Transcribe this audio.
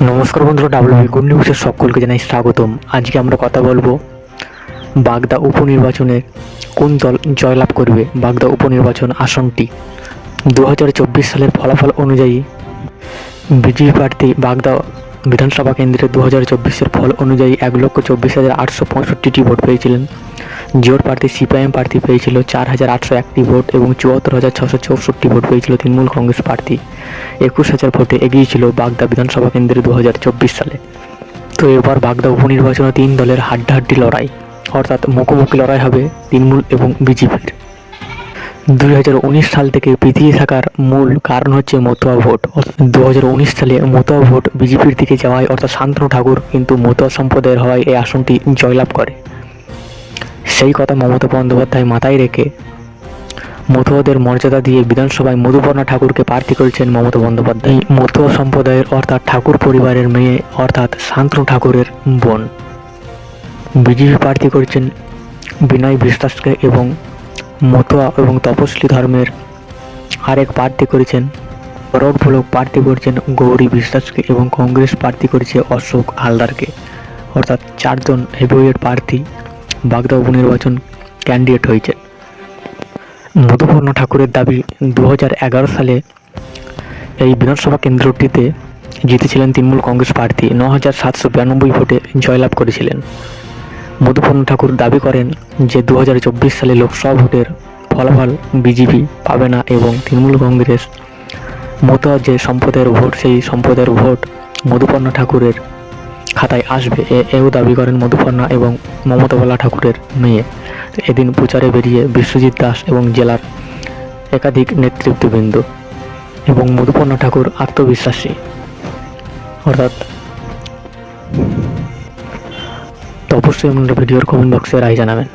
নমস্কার বন্ধুরা, WB good নিউজের সকলকে জানাই স্বাগতম। আজকে আমরা কথা বলবো বাগদা উপনির্বাচনে কোন দল জয়লাভ করবে। বাগদা উপনির্বাচন আসনটি 2024 সালের ফলাফল অনুযায়ী বিজেপি প্রার্থী বাগদা বিধানসভা কেন্দ্রে 2024-এর ফল অনুযায়ী 1,24,865টি ভোট পেয়েছিলেন। জোট প্রার্থী সিপিআইএম প্রার্থী পেয়েছিল 4,801টি ভোট এবং 74,664 ভোট পেয়েছিল তৃণমূল কংগ্রেস প্রার্থী। 21,000 ভোটে এগিয়ে ছিল বাগদা বিধানসভা কেন্দ্রে 2024 সালে। তো এবার বাগদা উপনির্বাচনে 3 দলের হাড্ডাহাড্ডি লড়াই, অর্থাৎ মুখোমুখি লড়াই হবে তৃণমূল এবং বিজেপির। 2019 সাল থেকে পিছিয়ে থাকার মূল কারণ হচ্ছে মতুয়া ভোট। 2019 সালে মতুয়া ভোট বিজেপির দিকে যাওয়ায়, অর্থাৎ শান্তনু ঠাকুর কিন্তু মতুয়া সম্প্রদায়ের হওয়ায় এই আসনটি জয়লাভ করে। সেই কথা মমতা বন্দ্যোপাধ্যায় মাথায় রেখে মতুয়াদের মর্যাদা দিয়ে বিধানসভায় মধুপর্ণা ঠাকুরকে প্রার্থী করেছেন মমতা বন্দ্যোপাধ্যায়। মতুয়া সম্প্রদায়ের অর্থাৎ ঠাকুর পরিবারের মেয়ে, অর্থাৎ শান্তনু ঠাকুরের বোন। বিজেপি প্রার্থী করেছেন বিনয় বিশ্বাসকে এবং মতুয়া এবং তপশিলি ধর্মের আরেক প্রার্থী করেছেন রোড ব্লক প্রার্থী করেছেন গৌরী বিশ্বাসকে এবং কংগ্রেস প্রার্থী করেছে অশোক হালদারকে। অর্থাৎ 4 জন হেভিওয়েট প্রার্থী বাগদা উপনির্বাচন ক্যান্ডিডেট হয়েছে। মধুপর্ণা ঠাকুরের দাবি 2011 সালে এই বিধানসভা কেন্দ্রটিতে জিতেছিলেন তৃণমূল কংগ্রেস প্রার্থী, 9,792 ভোটে জয়লাভ করেছিলেন। মধুপর্ণা ঠাকুর দাবি করেন যে 2024 সালে লোকসভা ভোটের ফলাফল বিজেপি পাবে না এবং তৃণমূল কংগ্রেস মতুয়া যে সম্প্রদায়ের ভোট, সেই সম্প্রদায়ের ভোট মধুপর্ণা ঠাকুরের খাতায় আসবে, এও দাবি করেন মধুপর্ণা এবং মমতা বালা ঠাকুরের মেয়ে। এদিন প্রচারে বেরিয়ে বিশ্বজিৎ দাস এবং জেলার একাধিক নেতৃত্ববৃন্দ এবং মধুপর্ণা ঠাকুর আত্মবিশ্বাসী। অর্থাৎ তো অবশ্যই আপনারা ভিডিওর কমেন্ট বক্সে রায় জানাবেন।